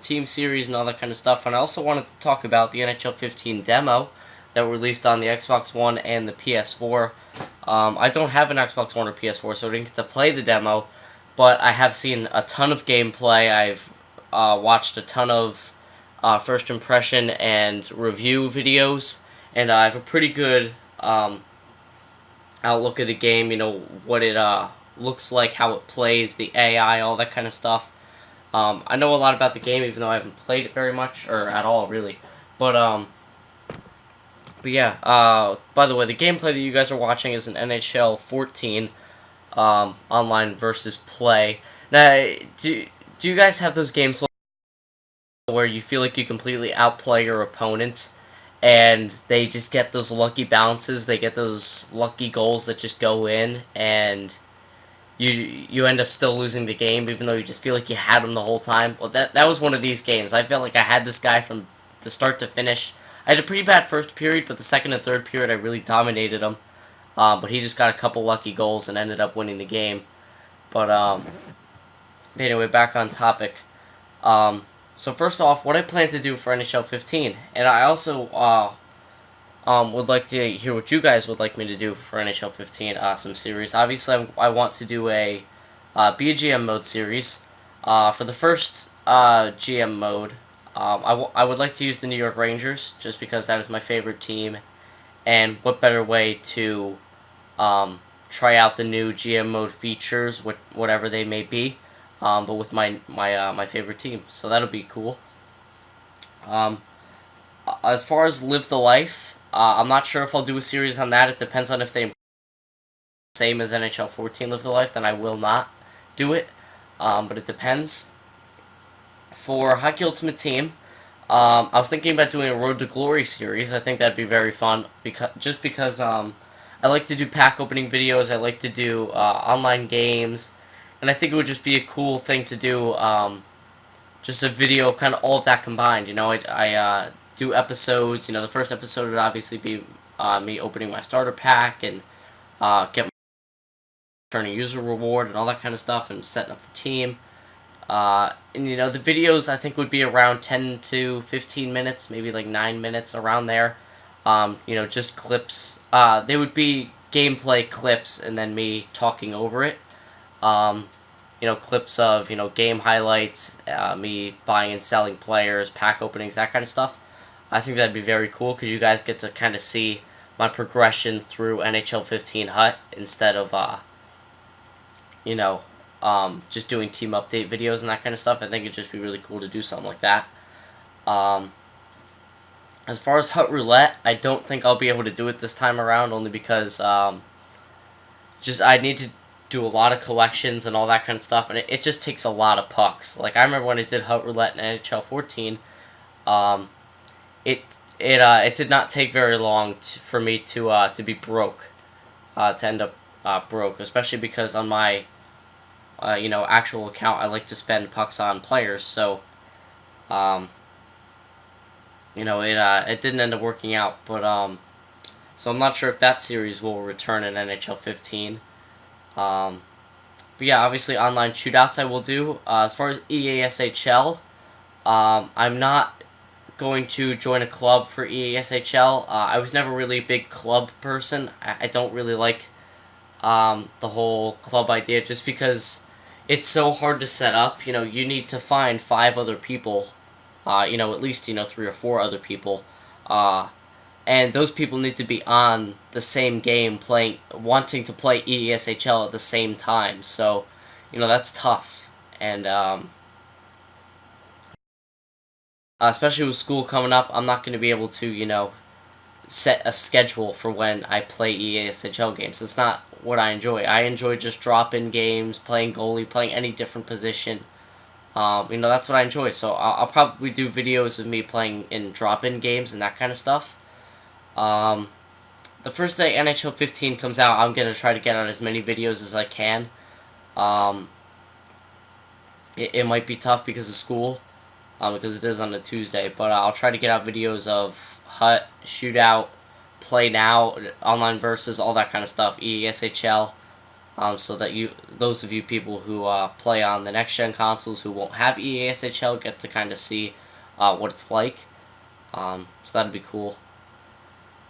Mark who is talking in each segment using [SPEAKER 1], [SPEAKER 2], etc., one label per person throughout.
[SPEAKER 1] team series and all that kind of stuff. And I also wanted to talk about the NHL 15 demo that were released on the Xbox One and the PS4. I don't have an Xbox One or PS4, so I didn't get to play the demo, but I have seen a ton of gameplay. I've watched a ton of first impression and review videos, and I have a pretty good outlook of the game. You know what it looks like, how it plays, the AI, all that kind of stuff. I know a lot about the game, even though I haven't played it very much or at all, really. But yeah. By the way, the gameplay that you guys are watching is an NHL 14 online versus play. Now, do you guys have those games where you feel like you completely outplay your opponent, and they just get those lucky bounces, they get those lucky goals that just go in, and you end up still losing the game, even though you just feel like you had him the whole time? Well, that was one of these games. I felt like I had this guy from the start to finish. I had a pretty bad first period, but the second and third period I really dominated him. But he just got a couple lucky goals and ended up winning the game. But anyway, back on topic. So first off, what I plan to do for NHL 15, and I also would like to hear what you guys would like me to do for NHL 15, some series. Obviously, I want to do a be a GM mode series. For the first GM mode, I would like to use the New York Rangers, just because that is my favorite team, and what better way to try out the new GM mode features, whatever they may be, but with my favorite team. So that'll be cool. As far as Live the Life, I'm not sure if I'll do a series on that. It depends on if they same as NHL 14 Live the Life, then I will not do it. But it depends. For Hockey Ultimate Team, I was thinking about doing a Road to Glory series. I think that'd be very fun, because I like to do pack opening videos. I like to do online games, and I think it would just be a cool thing to do. Just a video of kind of all of that combined. You know, I do episodes. You know, the first episode would obviously be me opening my starter pack and get my turning user reward and all that kind of stuff, and setting up the team. And you know, the videos I think would be around 10 to 15 minutes, maybe like 9 minutes, around there. You know, just clips. They would be gameplay clips and then me talking over it. You know, clips of, you know, game highlights, me buying and selling players, pack openings, that kind of stuff. I think that'd be very cool, because you guys get to kind of see my progression through NHL 15 Hut, instead of, you know, just doing team update videos and that kind of stuff. I think it'd just be really cool to do something like that. As far as Hut Roulette, I don't think I'll be able to do it this time around, only because just I need to do a lot of collections and all that kind of stuff, and it just takes a lot of pucks. Like, I remember when I did Hut Roulette in NHL 14, it did not take very long for me to be broke, to end up broke, especially because on my you know, actual account, I like to spend pucks on players. So you know, it didn't end up working out, but so I'm not sure if that series will return in NHL 15. But yeah, obviously online shootouts I will do. As far as EASHL, I'm not going to join a club for EASHL. I was never really a big club person. I don't really like the whole club idea, just because it's so hard to set up. You know, you need to find 5 other people, you know, at least, you know, 3 or 4 other people, and those people need to be on the same game, wanting to play ESHL at the same time. So, you know, that's tough, and especially with school coming up, I'm not going to be able to, you know, set a schedule for when I play ESHL games. It's not what I enjoy. I enjoy just drop-in games, playing goalie, playing any different position. You know, that's what I enjoy. So I'll probably do videos of me playing in drop-in games and that kind of stuff. The first day NHL 15 comes out, I'm going to try to get out as many videos as I can. It might be tough because of school, because it is on a Tuesday, but I'll try to get out videos of Hut, Shootout, Play Now, Online Versus, all that kind of stuff, ESHL. so that those of you people who play on the next gen consoles who won't have EASHL get to kind of see what it's like. So that'd be cool.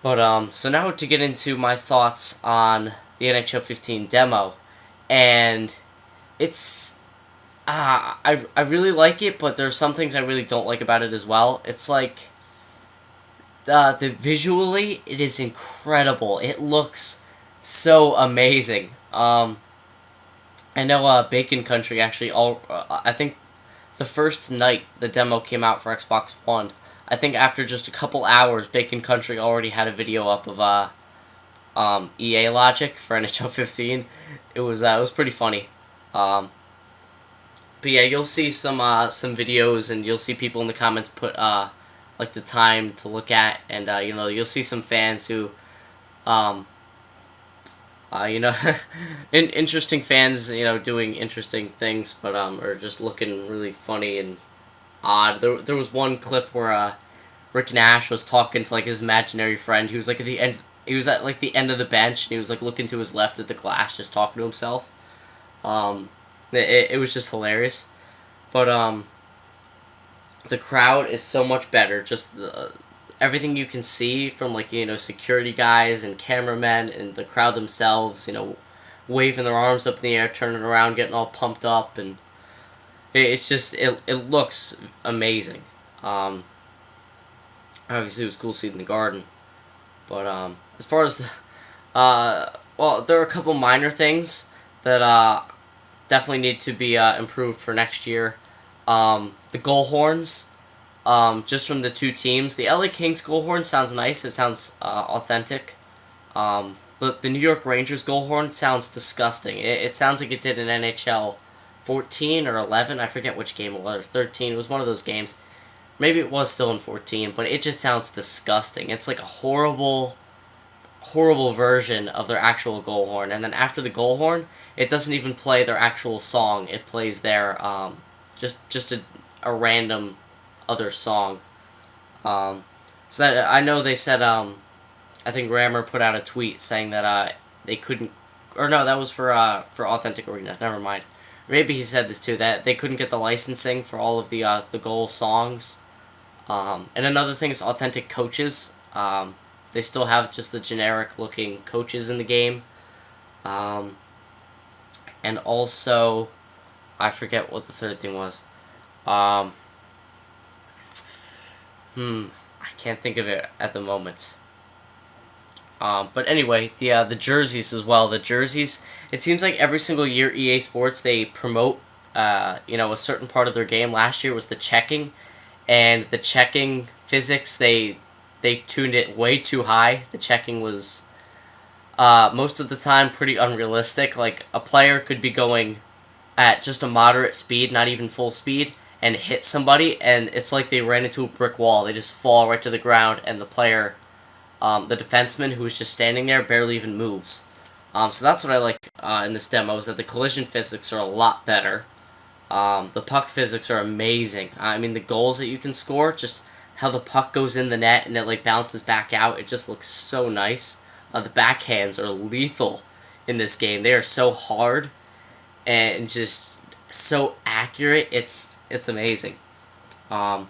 [SPEAKER 1] But so now to get into my thoughts on the NHL 15 demo, and it's I really like it, but there's some things I really don't like about it as well. It's like the visually it is incredible. It looks so amazing. I know Bacon Country actually I think the first night the demo came out for Xbox One, I think after just a couple hours, Bacon Country already had a video up of EA Logic for NHL 15. It was pretty funny. But yeah, you'll see some videos, and you'll see people in the comments put like the time to look at, and you'll see some fans who um, interesting fans, doing interesting things, but or just looking really funny and odd. There was one clip where Rick Nash was talking to like his imaginary friend. He was like at the end. He was at like the end of the bench, and he was like looking to his left at the glass, just talking to himself. It was just hilarious, but the crowd is so much better. Just everything you can see from like security guys and cameramen and the crowd themselves, waving their arms up in the air, turning around, getting all pumped up, and it's just it looks amazing. Obviously it was cool seeing the garden, but as far as the well, there are a couple minor things that definitely need to be improved for next year. The goal horns, just from the two teams. The LA Kings goal horn sounds nice. It sounds authentic. But the New York Rangers goal horn sounds disgusting. It sounds like it did in NHL 14 or 11. I forget which game it was. Or 13. It was one of those games. Maybe it was still in 14, but it just sounds disgusting. It's like a horrible version of their actual goal horn. And then after the goal horn, it doesn't even play their actual song. It plays their just a random other song. So that I know they said I think Rammer put out a tweet saying that they couldn't, or no, that was for Authentic Arenas. Never mind. Maybe he said this too, that they couldn't get the licensing for all of the goal songs. And another thing is Authentic Coaches. They still have just the generic looking coaches in the game. And also, I forget what the third thing was. I can't think of it at the moment. But anyway, the jerseys as well. The jerseys, it seems like every single year EA Sports, they promote a certain part of their game. Last year was the checking, and the checking physics, they tuned it way too high. The checking was most of the time pretty unrealistic. Like a player could be going at just a moderate speed, not even full speed, and hit somebody, and it's like they ran into a brick wall. They just fall right to the ground, and the player, the defenseman who was just standing there, barely even moves. So that's what I like in this demo, is that the collision physics are a lot better. The puck physics are amazing. I mean, the goals that you can score, just how the puck goes in the net and it like bounces back out, it just looks so nice. The backhands are lethal in this game. They are so hard and just so accurate. It's amazing. I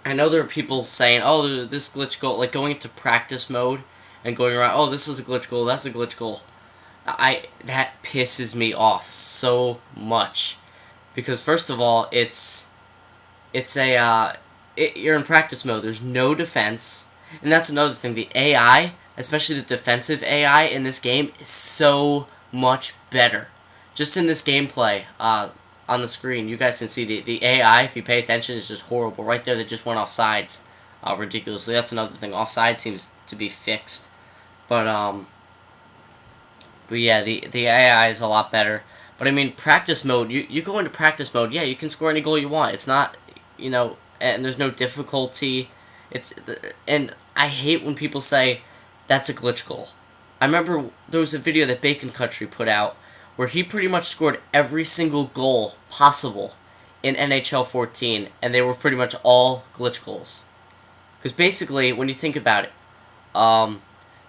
[SPEAKER 1] know there are people saying, "Oh, this glitch goal," like going into practice mode and going around. "Oh, this is a glitch goal. That's a glitch goal." That pisses me off so much, because first of all, you're in practice mode. There's no defense, and that's another thing. The AI, especially the defensive AI in this game, is so much better. Just in this gameplay, on the screen, you guys can see the AI, if you pay attention, is just horrible. Right there, they just went off sides ridiculously. That's another thing. Offside seems to be fixed. But yeah, the AI is a lot better. But I mean, practice mode, you go into practice mode, yeah, you can score any goal you want. It's not, and there's no difficulty. And I hate when people say, that's a glitch goal. I remember there was a video that Bacon Country put out where he pretty much scored every single goal possible in NHL 14, and they were pretty much all glitch goals. Because basically, when you think about it,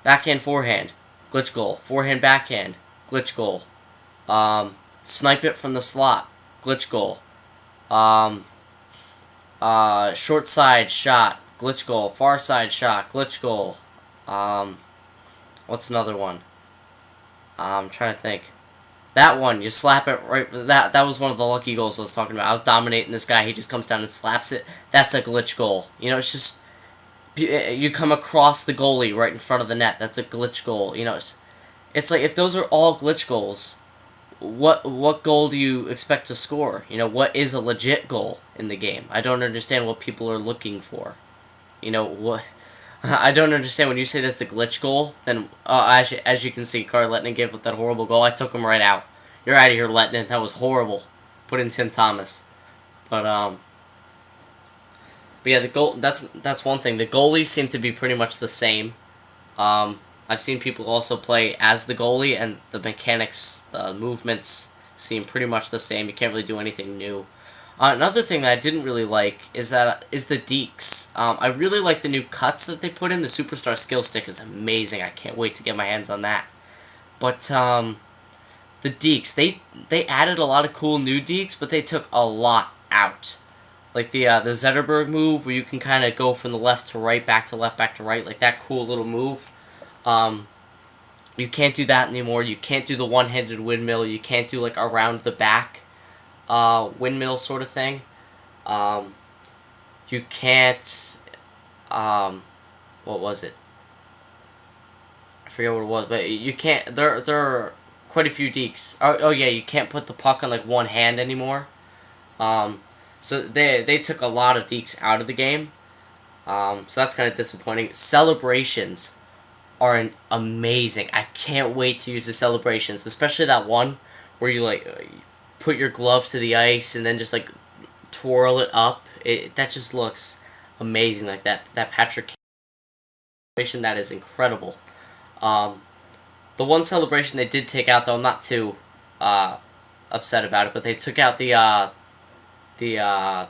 [SPEAKER 1] backhand, forehand, glitch goal. Forehand, backhand, glitch goal. Snipe it from the slot, glitch goal. Um, Short side shot, glitch goal. Far side shot, glitch goal. What's another one? I'm trying to think. That one, you slap it right. That was one of the lucky goals I was talking about. I was dominating this guy. He just comes down and slaps it. That's a glitch goal. You know, it's just you come across the goalie right in front of the net. That's a glitch goal. You know, it's like if those are all glitch goals, what goal do you expect to score? You know, what is a legit goal in the game? I don't understand what people are looking for. You know what? I don't understand when you say that's a glitch goal. Then, as you can see, Carl Lettinen gave up that horrible goal. I took him right out. You're out of here, Lettinen. That was horrible. Put in Tim Thomas. But but yeah, the goal. That's one thing. The goalies seem to be pretty much the same. I've seen people also play as the goalie, and the mechanics, the movements seem pretty much the same. You can't really do anything new. Another thing that I didn't really like is the deeks. I really like the new cuts that they put in. The Superstar Skill Stick is amazing. I can't wait to get my hands on that. But the deeks, they added a lot of cool new deeks, but they took a lot out. Like the Zetterberg move, where you can kind of go from the left to right, back to left, back to right, like that cool little move. You can't do that anymore. You can't do the one-handed windmill. You can't do like around the back windmill sort of thing. You can't. What was it? I forget what it was, but you can't. There are quite a few deeks. Oh yeah, you can't put the puck on like one hand anymore. So they took a lot of deeks out of the game. So that's kind of disappointing. Celebrations are amazing. I can't wait to use the celebrations, especially that one where you like put your glove to the ice and then just like twirl it up. That just looks amazing. Like that Patrick celebration, that is incredible. The one celebration they did take out, though, I'm not too upset about it, but they took out the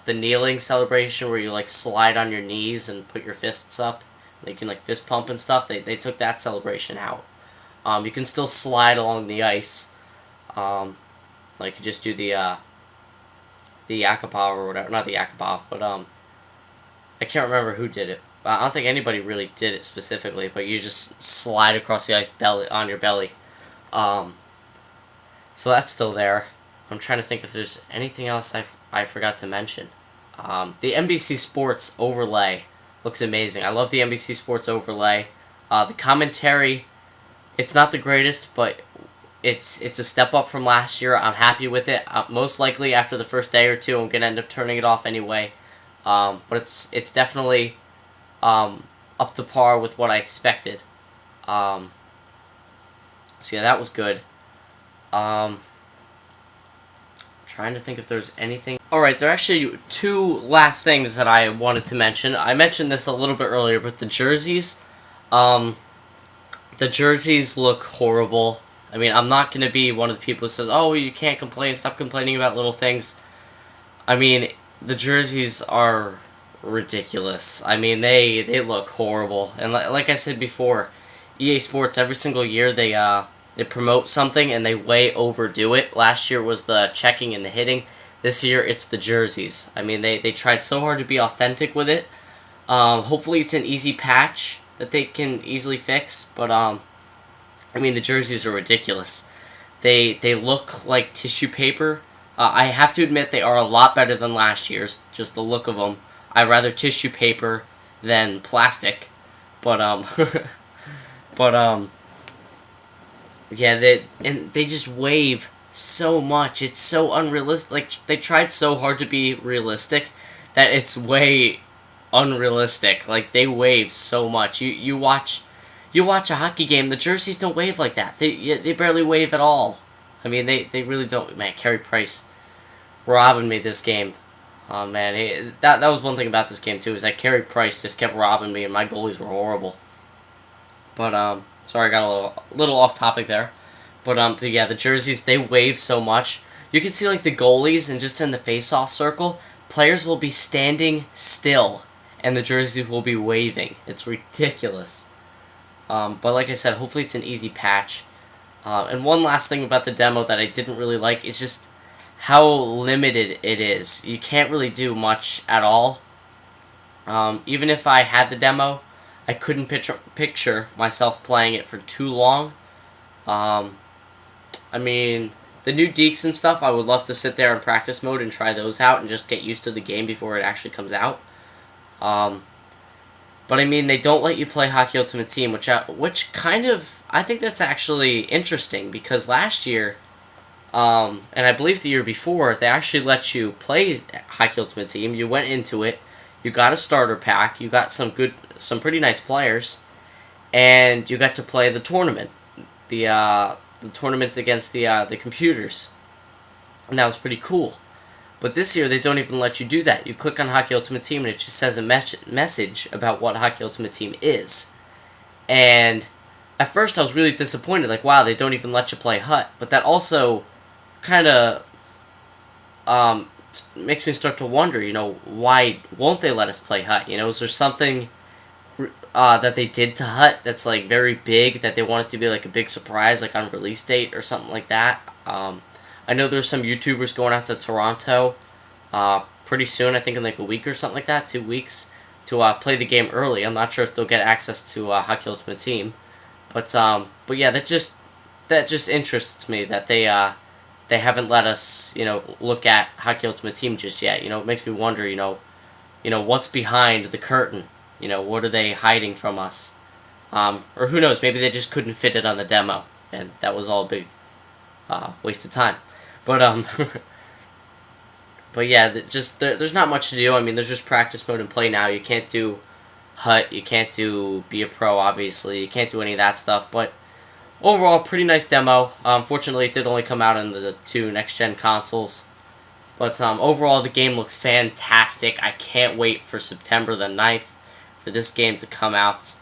[SPEAKER 1] kneeling celebration where you like slide on your knees and put your fists up. You can like fist pump and stuff. They took that celebration out. You can still slide along the ice. Like you just do the Yakupov or whatever. Not the Yakupov, but I can't remember who did it. I don't think anybody really did it specifically, but you just slide across the ice belly on your belly. So that's still there. I'm trying to think if there's anything else I forgot to mention. The NBC Sports overlay looks amazing. I love the NBC Sports overlay. The commentary, it's not the greatest, but it's a step up from last year. I'm happy with it. Most likely after the first day or two, I'm gonna end up turning it off anyway. But it's definitely up to par with what I expected. So yeah, that was good. Trying to think if there's anything. Alright, there are actually two last things that I wanted to mention. I mentioned this a little bit earlier, but the jerseys. The jerseys look horrible. I mean, I'm not going to be one of the people who says, oh, you can't complain, stop complaining about little things. I mean, the jerseys are ridiculous. I mean, they look horrible. And like I said before, EA Sports, every single year, they promote something and they way overdo it. Last year was the checking and the hitting. This year it's the jerseys. I mean, they tried so hard to be authentic with it. Hopefully it's an easy patch that they can easily fix. But I mean, the jerseys are ridiculous. They look like tissue paper. I have to admit they are a lot better than last year's. Just the look of them. I'd rather tissue paper than plastic. But yeah, they just wave so much. It's so unrealistic. Like, they tried so hard to be realistic that it's way unrealistic. Like, they wave so much. You watch a hockey game, the jerseys don't wave like that. They barely wave at all. I mean, they really don't. Man, Carey Price robbing me this game. Oh, man. That was one thing about this game, too, is that Carey Price just kept robbing me, and my goalies were horrible. But, sorry, I got a little off topic there. But, yeah, the jerseys, they wave so much. You can see, like, the goalies and just in the face-off circle, players will be standing still, and the jerseys will be waving. It's ridiculous. But like I said, hopefully it's an easy patch. And one last thing about the demo that I didn't really like is just how limited it is. You can't really do much at all. Even if I had the demo, I couldn't picture myself playing it for too long. Um, I mean, the new deeks and stuff, I would love to sit there in practice mode and try those out and just get used to the game before it actually comes out. Um, but I mean, they don't let you play Hockey Ultimate Team, which kind of, I think that's actually interesting, because last year, and I believe the year before, they actually let you play Hockey Ultimate Team. You went into it, you got a starter pack, you got some pretty nice players, and you got to play the tournament, the tournament against the computers, and that was pretty cool. But this year, they don't even let you do that. You click on Hockey Ultimate Team, and it just says a message about what Hockey Ultimate Team is. And at first, I was really disappointed. Like, wow, they don't even let you play HUT. But that also kind of makes me start to wonder, why won't they let us play HUT? Is there something that they did to HUT that's, like, very big, that they want it to be, like, a big surprise, like, on release date or something like that? I know there's some YouTubers going out to Toronto pretty soon, I think in like a week or something like that, 2 weeks, to play the game early. I'm not sure if they'll get access to Hockey Ultimate Team, but yeah, that just interests me that they haven't let us look at Hockey Ultimate Team just yet. It makes me wonder what's behind the curtain. What are they hiding from us? Or who knows? Maybe they just couldn't fit it on the demo, and that was all a big waste of time. But but yeah, there's not much to do. I mean, there's just practice mode and play now. You can't do HUT. You can't do be a pro. Obviously, you can't do any of that stuff. But overall, pretty nice demo. Fortunately, it did only come out on the two next gen consoles. But overall, the game looks fantastic. I can't wait for September the 9th for this game to come out.